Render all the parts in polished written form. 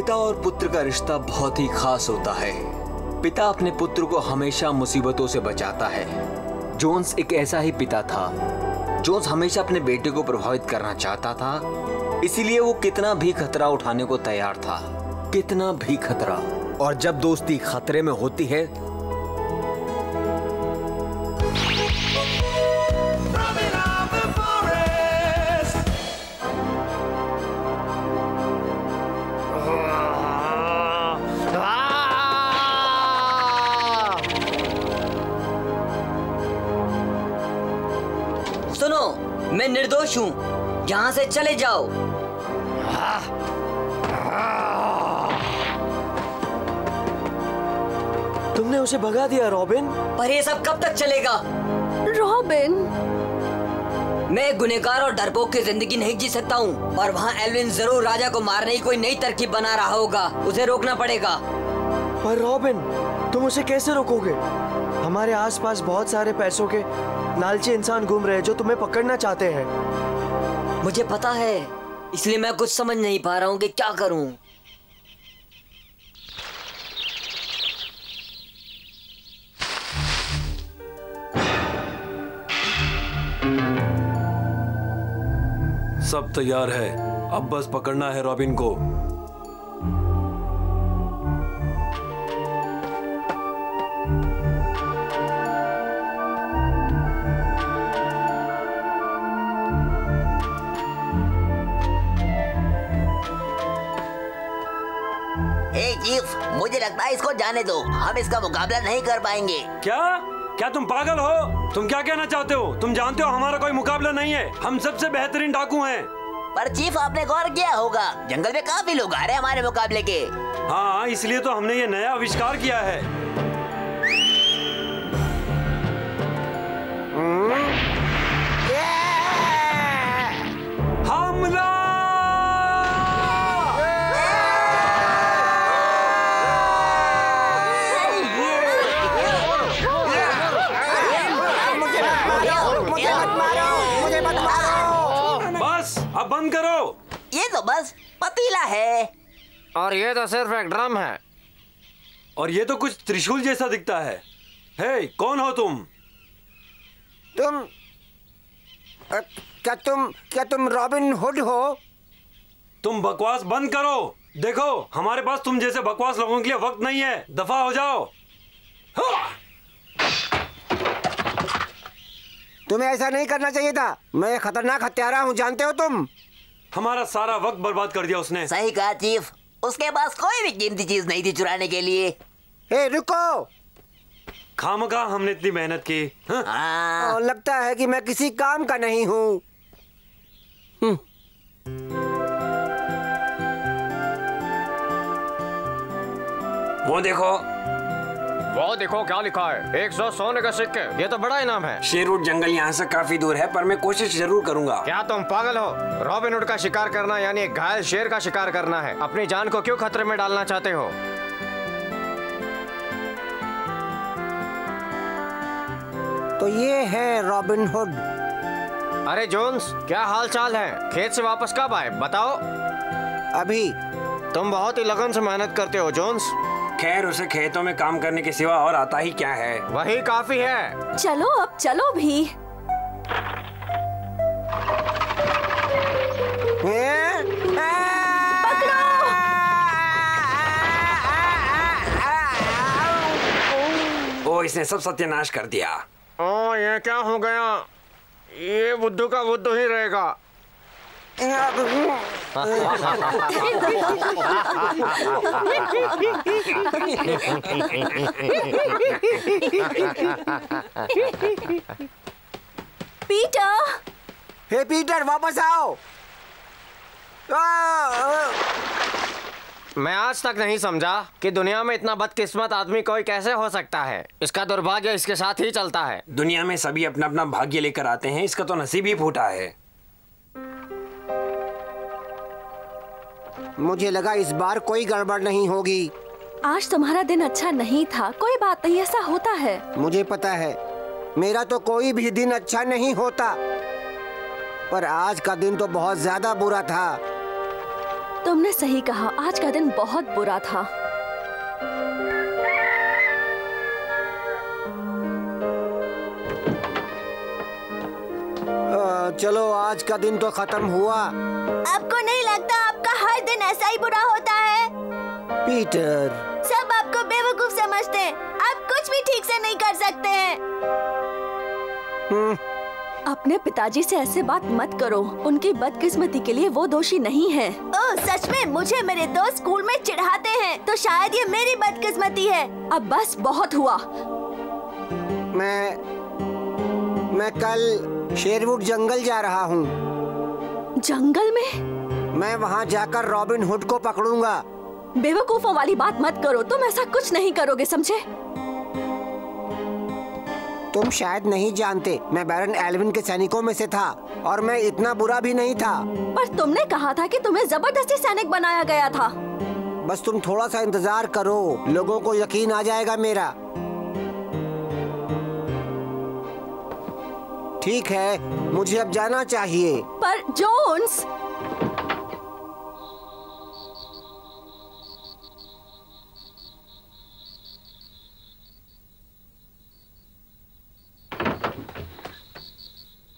पिता और पुत्र का रिश्ता बहुत ही खास होता है। पिता अपने पुत्र को हमेशा मुसीबतों से बचाता है। जोन्स एक ऐसा ही पिता था। जोन्स हमेशा अपने बेटे को प्रभावित करना चाहता था, इसीलिए वो कितना भी खतरा उठाने को तैयार था, कितना भी खतरा। और जब दोस्ती खतरे में होती है मैं निर्दोष हूँ, यहाँ से चले जाओ। तुमने उसे भगा दिया रॉबिन। पर ये सब कब तक चलेगा? रॉबिन, मैं गुनहगार और डरपोक की जिंदगी नहीं जी सकता हूँ। और वहाँ एल्विन जरूर राजा को मारने की कोई नई तरकीब बना रहा होगा। उसे रोकना पड़ेगा। पर रॉबिन, तुम उसे कैसे रोकोगे? हमारे आसपास बहुत सारे पैसों के लालची इंसान घूम रहे हैं जो तुम्हें पकड़ना चाहते हैं। मुझे पता है, इसलिए मैं कुछ समझ नहीं पा रहा हूँ कि क्या करूँ। सब तैयार है, अब बस पकड़ना है रॉबिन को। चीफ, मुझे लगता है इसको जाने दो, हम इसका मुकाबला नहीं कर पाएंगे। क्या तुम पागल हो? तुम क्या कहना चाहते हो? तुम जानते हो हमारा कोई मुकाबला नहीं है, हम सबसे बेहतरीन डाकू हैं। पर चीफ, आपने गौर किया होगा, जंगल में काफी लोग आ रहे हैं हमारे मुकाबले के। हाँ, इसलिए तो हमने ये नया आविष्कार किया है। हमला! अब बंद करो। ये तो बस पतीला है। और ये तो सिर्फ एक ड्रम है। और ये तो कुछ त्रिशूल जैसा दिखता है। हे, कौन हो तुम? क्या तुम रॉबिन हुड हो? तुम बकवास बंद करो। देखो, हमारे पास तुम जैसे बकवास लोगों के लिए वक्त नहीं है। दफा हो जाओ। तुम्हें ऐसा नहीं करना चाहिए था। मैं खतरनाक हत्यारा हूँ, जानते हो तुम? हमारा सारा वक्त बर्बाद कर दिया उसने। सही कहा चीफ, उसके पास कोई भी कीमती चीज नहीं थी चुराने के लिए। हे, रुको। खामखा हमने इतनी मेहनत की। लगता है कि मैं किसी काम का नहीं हूँ। वो देखो क्या लिखा है, 100 सोने का सिक्के। ये तो बड़ा इनाम है। शेरवुड जंगल यहाँ से काफी दूर है, पर मैं कोशिश जरूर करूंगा। क्या तुम पागल हो? रॉबिन हुड का शिकार करना यानी एक घायल शेर का शिकार करना है। अपनी जान को क्यों खतरे में डालना चाहते हो? तो ये है रॉबिन हुड। अरे जोन्स, क्या हाल चाल है? खेत से वापस कब आए, बताओ। अभी। तुम बहुत ही लगन से मेहनत करते हो जोन्स। खैर, उसे खेतों में काम करने के सिवा और आता ही क्या है। वही काफी है। चलो अब चलो भी। ओ, इसने सब सत्यानाश कर दिया। ओ, ये क्या हो गया? ये बुद्धू का बुद्धू ही रहेगा। पीटर! हे पीटर, वापस आओ। मैं आज तक नहीं समझा कि दुनिया में इतना बदकिस्मत आदमी कोई कैसे हो सकता है। इसका दुर्भाग्य इसके साथ ही चलता है। दुनिया में सभी अपना अपना भाग्य लेकर आते हैं, इसका तो नसीब ही फूटा है। मुझे लगा इस बार कोई गड़बड़ नहीं होगी। आज तुम्हारा दिन अच्छा नहीं था। कोई बात नहीं, ऐसा होता है। मुझे पता है, मेरा तो कोई भी दिन अच्छा नहीं होता, पर आज का दिन तो बहुत ज्यादा बुरा था। तुमने सही कहा, आज का दिन बहुत बुरा था। चलो आज का दिन तो खत्म हुआ। आपको नहीं लगता आपका हर दिन ऐसा ही बुरा होता है? पीटर, सब आपको बेवकूफ समझते हैं। आप कुछ भी ठीक से नहीं कर सकते हैं। अपने पिताजी से ऐसे बात मत करो। उनकी बदकिस्मती के लिए वो दोषी नहीं है। ओह सच में? मुझे मेरे दोस्त स्कूल में चिढ़ाते हैं, तो शायद ये मेरी बदकिस्मती है। अब बस बहुत हुआ। मैं कल शेरवुड जंगल जा रहा हूँ। जंगल में? मैं वहाँ जाकर रॉबिन हुड को पकड़ूंगा। बेवकूफों वाली बात मत करो, तुम ऐसा कुछ नहीं करोगे, समझे? तुम शायद नहीं जानते, मैं बैरन एल्विन के सैनिकों में से था और मैं इतना बुरा भी नहीं था। पर तुमने कहा था कि तुम्हें जबरदस्ती सैनिक बनाया गया था। बस तुम थोड़ा सा इंतजार करो, लोगों को यकीन आ जाएगा मेरा। ठीक है, मुझे अब जाना चाहिए। पर जोन्स,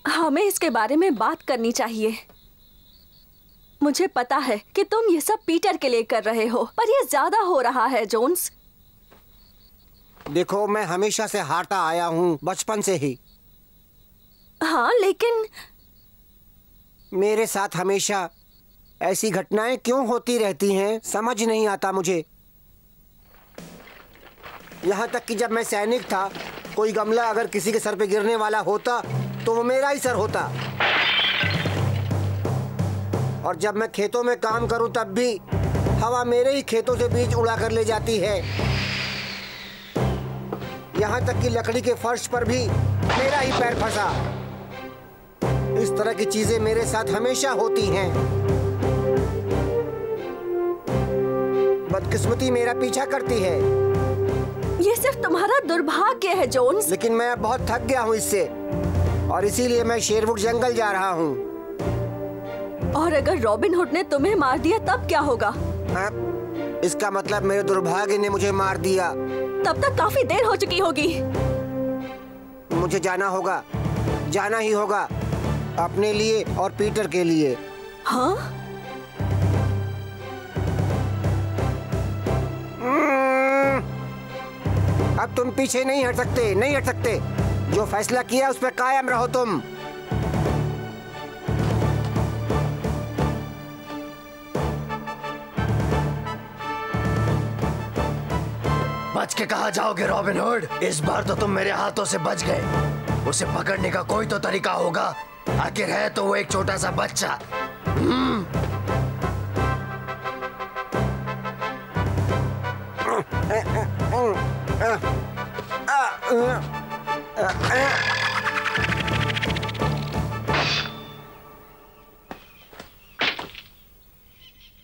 हमें इसके बारे में बात करनी चाहिए। मुझे पता है कि तुम ये सब पीटर के लिए कर रहे हो, पर ये ज्यादा हो रहा है जोन्स। देखो, मैं हमेशा से हारता आया हूँ, बचपन से ही। हाँ, लेकिन मेरे साथ हमेशा ऐसी घटनाएं क्यों होती रहती हैं, समझ नहीं आता मुझे। यहाँ तक कि जब मैं सैनिक था, कोई गमला अगर किसी के सर पे गिरने वाला होता तो वो मेरा ही सर होता। और जब मैं खेतों में काम करूं तब भी हवा मेरे ही खेतों से बीज उड़ा कर ले जाती है। यहाँ तक कि लकड़ी के फर्श पर भी मेरा ही पैर फंसा। इस तरह की चीजें मेरे साथ हमेशा होती हैं। बदकिस्मती मेरा पीछा करती है। ये सिर्फ तुम्हारा दुर्भाग्य है जोन्स। लेकिन मैं बहुत थक गया हूँ इससे, और इसीलिए मैं शेरवुड जंगल जा रहा हूँ। और अगर रॉबिन हुड ने तुम्हें मार दिया तब क्या होगा? इसका मतलब मेरे दुर्भाग्य ने मुझे मार दिया। तब तक काफी देर हो चुकी होगी। मुझे जाना होगा, जाना ही होगा, अपने लिए और पीटर के लिए। हाँ? अब तुम पीछे नहीं हट सकते, नहीं हट सकते। जो फैसला किया उस पर कायम रहो तुम। बच के कहाँ जाओगे रॉबिन हुड? इस बार तो तुम मेरे हाथों से बच गए। उसे पकड़ने का कोई तो तरीका होगा। आखिर है तो वो एक छोटा सा बच्चा।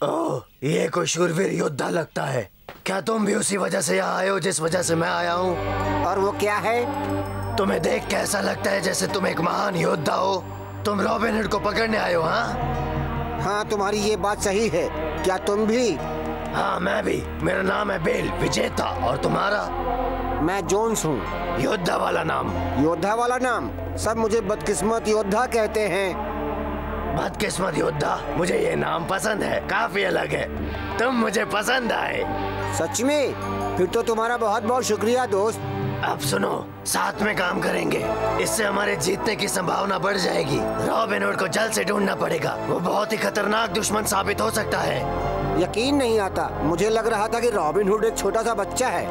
ओह, ये कोई शूरवीर योद्धा लगता है। क्या तुम भी उसी वजह से यहाँ आए हो जिस वजह से मैं आया हूँ? और वो क्या है? तुम्हें देख के ऐसा लगता है जैसे तुम एक महान योद्धा हो। तुम रॉबिन हुड को पकड़ने आए हो? हाँ, तुम्हारी ये बात सही है। क्या तुम भी? हाँ, मैं भी। मेरा नाम है बेल, विजेता। और तुम्हारा? मैं जोन्स हूँ। योद्धा वाला नाम? योद्धा वाला नाम? सब मुझे बदकिस्मत योद्धा कहते हैं। बदकिस्मत योद्धा? मुझे ये नाम पसंद है, काफी अलग है। तुम मुझे पसंद आए। सच में? फिर तो तुम्हारा बहुत बहुत शुक्रिया दोस्त। अब सुनो, साथ में काम करेंगे, इससे हमारे जीतने की संभावना बढ़ जाएगी। रॉबिन हुड को जल्द से ढूंढना पड़ेगा। वो बहुत ही खतरनाक दुश्मन साबित हो सकता है। यकीन नहीं आता, मुझे लग रहा था कि रॉबिन हुड एक छोटा सा बच्चा है।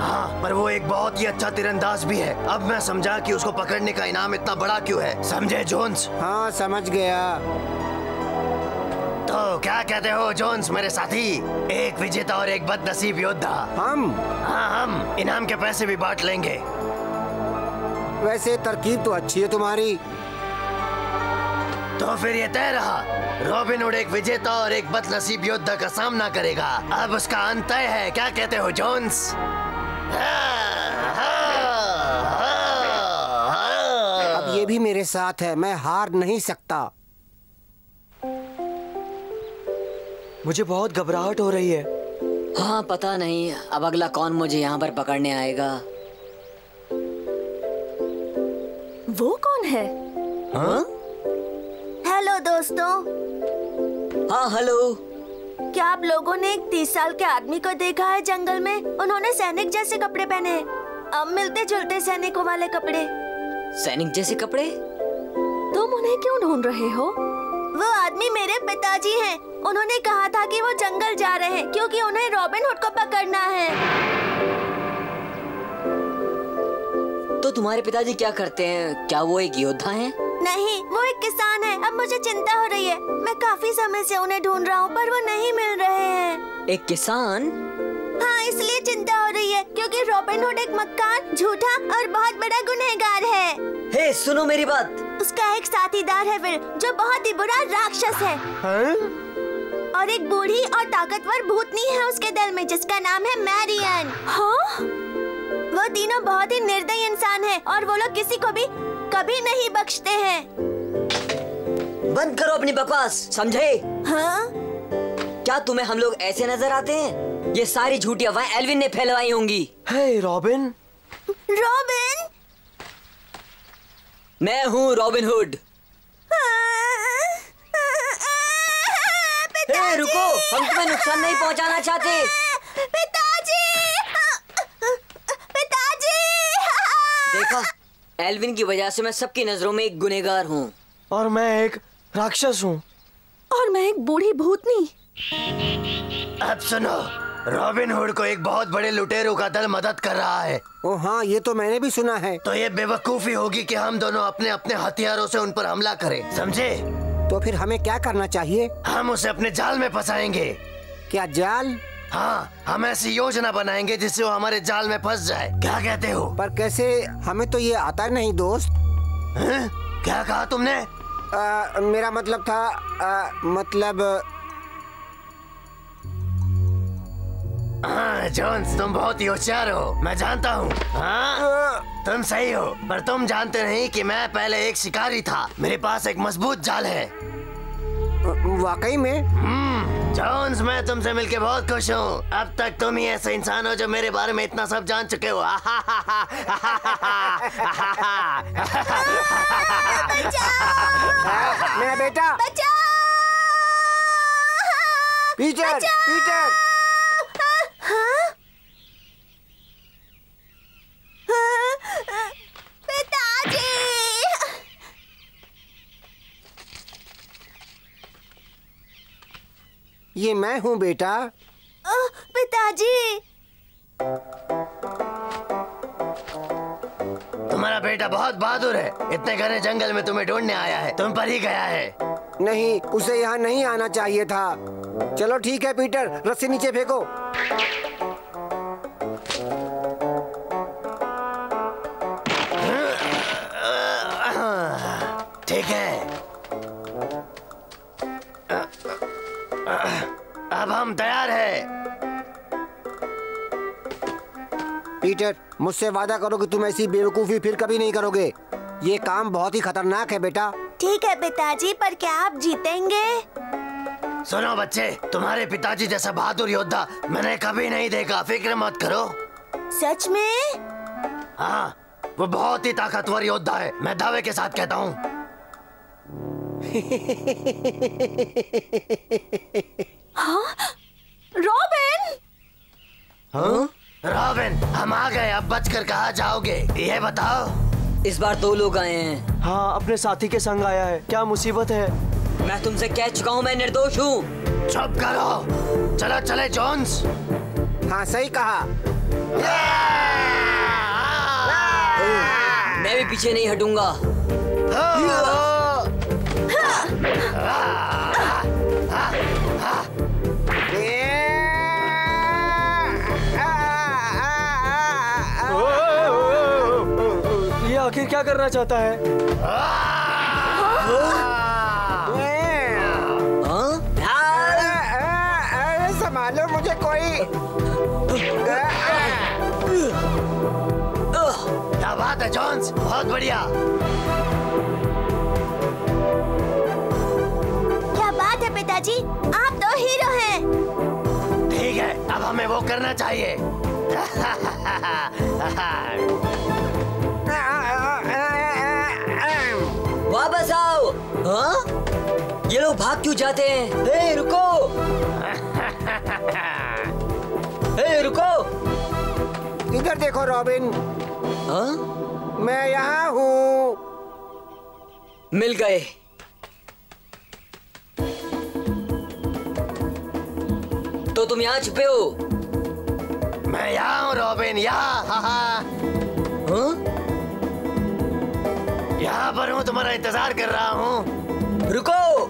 हाँ, पर वो एक बहुत ही अच्छा तीरंदाज भी है। अब मैं समझा कि उसको पकड़ने का इनाम इतना बड़ा क्यों है। समझे जोन्स? हाँ, समझ गया। तो क्या कहते हो जोन्स मेरे साथी? एक विजेता और एक बदनसीब योद्धा। हम? हाँ, हम इनाम के पैसे भी बांट लेंगे। वैसे तरकीब तो अच्छी है तुम्हारी। तो फिर ये तय रहा, रॉबिन हुड एक विजेता और एक बदनसीब योद्धा का सामना करेगा। अब उसका अंत तय है। क्या कहते हो जोन्स? अब ये भी मेरे साथ है, मैं हार नहीं सकता। मुझे बहुत घबराहट हो रही है। हाँ पता नहीं अब अगला कौन मुझे यहाँ पर पकड़ने आएगा। वो कौन है? हाँ? हेलो दोस्तों। हाँ हेलो। क्या आप लोगों ने एक 30 साल के आदमी को देखा है जंगल में? उन्होंने सैनिक जैसे कपड़े पहने हैं, अब मिलते जुलते सैनिकों वाले कपड़े। सैनिक जैसे कपड़े? तुम उन्हें क्यों ढूंढ रहे हो? वो आदमी मेरे पिताजी हैं। उन्होंने कहा था कि वो जंगल जा रहे हैं क्योंकि उन्हें रॉबिन हुड को पकड़ना है। तो तुम्हारे पिताजी क्या करते हैं? क्या वो एक योद्धा हैं? नहीं, वो एक किसान है। अब मुझे चिंता हो रही है। मैं काफी समय से उन्हें ढूंढ रहा हूँ पर वो नहीं मिल रहे हैं। एक किसान? हाँ, इसलिए चिंता हो रही है क्योंकि रॉबिन हुड एक मक्कार, झूठा और बहुत बड़ा गुनहगार है। हे सुनो मेरी बात। उसका एक साथीदार है विल, जो बहुत ही बुरा राक्षस है। हाँ? और एक बूढ़ी और ताकतवर भूतनी है उसके दल में जिसका नाम है मैरियन। हाँ? वो तीनों बहुत ही निर्दयी इंसान हैं और वो लोग किसी को भी कभी नहीं बख्शते हैं। बंद करो अपनी बकवास, समझे? हाँ? क्या तुम्हें हम लोग ऐसे नजर आते हैं? ये सारी झूठी अफवाहें एल्विन ने फैलवाई होंगी। हे रॉबिन। रॉबिन? मैं हूँ रॉबिन हुड। हे रुको, हम तुम्हें नुकसान नहीं पहुँचाना चाहते। पिताजी! पिताजी! देखा, एल्विन की वजह से मैं सबकी नजरों में एक गुनहगार हूँ। और मैं एक राक्षस हूँ। और मैं एक बूढ़ी भूतनी। अब सुनो, रॉबिन हुड को एक बहुत बड़े लुटेरों का दल मदद कर रहा है। ओ हाँ, ये तो मैंने भी सुना है। तो ये बेवकूफी होगी कि हम दोनों अपने अपने हथियारों से उन पर हमला करें, समझे? तो फिर हमें क्या करना चाहिए? हम उसे अपने जाल में फंसाएंगे। क्या जाल? हाँ, हम ऐसी योजना बनाएंगे जिससे वो हमारे जाल में फंस जाए। क्या कहते हो? पर कैसे? हमें तो ये आता नहीं दोस्त। क्या कहा तुमने? मेरा मतलब था हाँ जॉन्स, तुम बहुत ही होशियार हो, मैं जानता हूँ। हाँ, तुम सही हो, पर तुम जानते नहीं कि मैं पहले एक शिकारी था। मेरे पास एक मजबूत जाल है। वाकई में? जॉन्स, मैं तुमसे मिलके बहुत खुश हूँ। अब तक तुम ही ऐसे इंसान हो जो मेरे बारे में इतना सब जान चुके हो। मेरा बेटा! पीटर! पीटर! पिताजी! ये मैं हूँ बेटा। पिताजी! तुम्हारा बेटा बहुत बहादुर है। इतने घने जंगल में तुम्हें ढूंढने आया है, तुम पर ही गया है। नहीं, उसे यहाँ नहीं आना चाहिए था। चलो ठीक है पीटर, रस्सी नीचे फेंको। ठीक है, अब हम तैयार हैं। पीटर, मुझसे वादा करो कि तुम ऐसी बेवकूफी फिर कभी नहीं करोगे। ये काम बहुत ही खतरनाक है बेटा। ठीक है पिताजी, पर क्या आप जीतेंगे? सुनो बच्चे, तुम्हारे पिताजी जैसा बहादुर योद्धा मैंने कभी नहीं देखा, फिक्र मत करो। सच में? हाँ, वो बहुत ही ताकतवर योद्धा है, मैं दावे के साथ कहता हूँ। हाँ? रॉबिन! हाँ? रॉबिन, हम आ गए, अब बचकर कहाँ जाओगे ये बताओ। इस बार 2 लोग आए हैं। हाँ, अपने साथी के संग आया है। क्या मुसीबत है? मैं तुमसे कह चुका हूँ, मैं निर्दोष हूँ। चुप करो, चलो चले जॉन्स। हाँ सही कहा। मैं भी पीछे नहीं हटूंगा। ये आखिर क्या करना चाहता है? संभालो मुझे कोई। क्या बात है जॉन्स, बहुत बढ़िया। क्या बात है पिताजी, आप तो हीरो हैं। वो करना चाहिए। वापस आओ। हाँ? ये लोग भाग क्यों जाते हैं? हे रुको! हे रुको! इधर देखो रॉबिन। हाँ? मैं यहाँ हूँ। मिल गए। तो तुम यहाँ छुपे हो? मैं यहाँ हूँ रॉबिन, यहाँ। हाँ? यहाँ पर हूँ, तुम्हारा इंतजार कर रहा हूँ। रुको!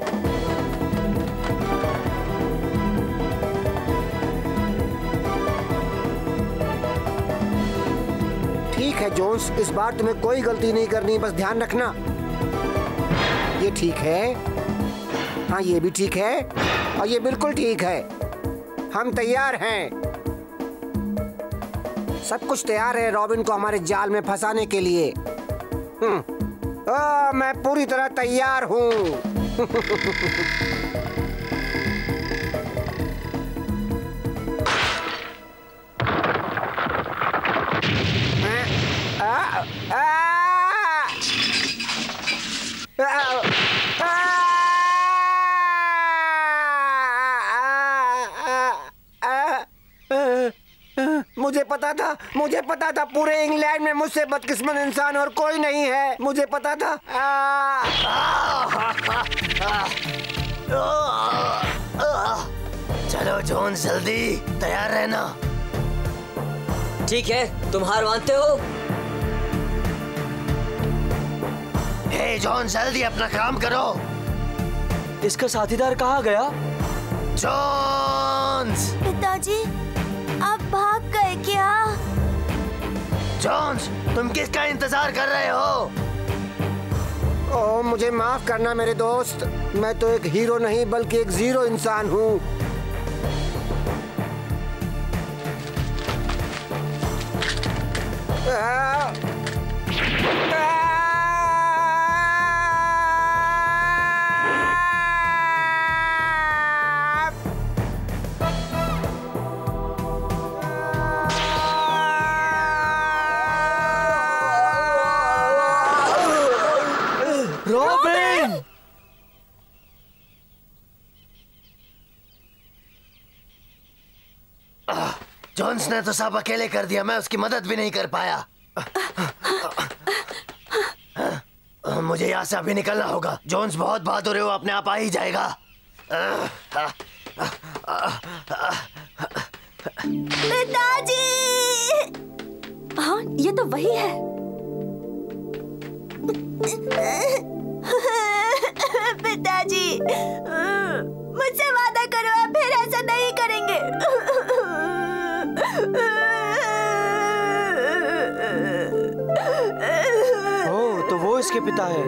ठीक है जोन्स, इस बार तुम्हें कोई गलती नहीं करनी, बस ध्यान रखना। ये ठीक है, हाँ ये भी ठीक है, और ये बिल्कुल ठीक है। हम तैयार हैं। सब कुछ तैयार है रॉबिन को हमारे जाल में फंसाने के लिए। मैं पूरी तरह तैयार हूँ। मुझे पता था पूरे इंग्लैंड में मुझसे बदकिस्मत इंसान और कोई नहीं है। मुझे पता था। चलो जोन, जल्दी तैयार रहना। ठीक है, तुम हार मानते हो? हे जॉन, जल्दी अपना काम करो। इसका साथीदार कहाँ गया? जॉन्स! पिताजी, आप भाग गए क्या? जॉन्स, तुम किसका इंतजार कर रहे हो? ओह, मुझे माफ करना मेरे दोस्त। मैं तो एक हीरो नहीं बल्कि एक जीरो इंसान हूँ। रॉबिन! जॉन्स ने तो सब अकेले कर दिया, मैं उसकी मदद भी नहीं कर पाया। मुझे यहाँ से अभी निकलना होगा। जॉन्स बहुत बहादुर है, वो अपने आप आ ही जाएगा। पिताजी! हाँ, ये तो वही है। पिताजी, मुझसे वादा करो आप फिर ऐसा नहीं करेंगे। ओह, तो वो इसके पिता है।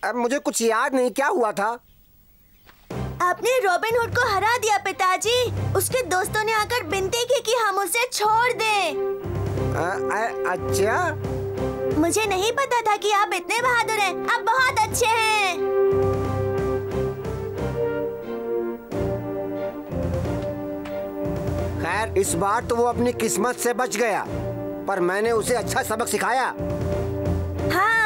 अब मुझे कुछ याद नहीं क्या हुआ था। आपने रॉबिन हुड को हरा दिया पिताजी। उसके दोस्तों ने आकर विनती की कि हम उसे छोड़ दें। अच्छा, मुझे नहीं पता था कि आप इतने बहादुर हैं। आप बहुत अच्छे हैं। खैर, इस बार तो वो अपनी किस्मत से बच गया, पर मैंने उसे अच्छा सबक सिखाया। हाँ।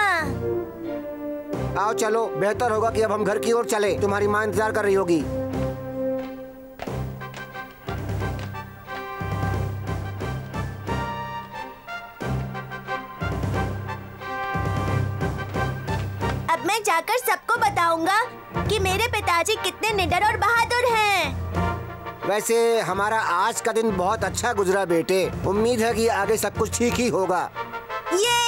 आओ चलो, बेहतर होगा कि अब हम घर की ओर चले। तुम्हारी माँ इंतजार कर रही होगी। अब मैं जाकर सबको बताऊंगा कि मेरे पिताजी कितने निडर और बहादुर हैं। वैसे हमारा आज का दिन बहुत अच्छा गुजरा बेटे। उम्मीद है कि आगे सब कुछ ठीक ही होगा। ये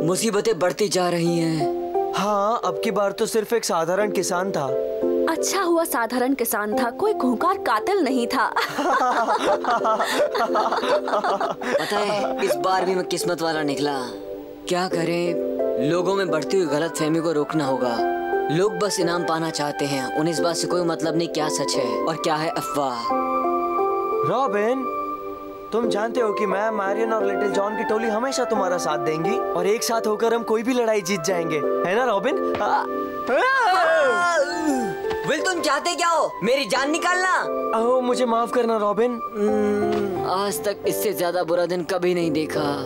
मुसीबतें बढ़ती जा रही हैं। हाँ, अब की बार तो सिर्फ एक साधारण किसान था। अच्छा हुआ साधारण किसान था, कोई खूंखार कातिल नहीं था। पता है, इस बार भी मैं किस्मत वाला निकला। क्या करें, लोगों में बढ़ती हुई गलतफहमी को रोकना होगा। लोग बस इनाम पाना चाहते हैं, उन्हें इस बात से कोई मतलब नहीं क्या सच है और क्या है अफवाह। रॉबिन, तुम जानते हो कि मैं, मैरियन और लिटिल जॉन की टोली हमेशा तुम्हारा साथ देंगी और एक साथ होकर हम कोई भी लड़ाई जीत जाएंगे, है ना रॉबिन? विल, तुम चाहते क्या हो? मेरी जान निकालना? ओह, मुझे माफ करना रॉबिन। आज तक इससे ज्यादा बुरा दिन कभी नहीं देखा।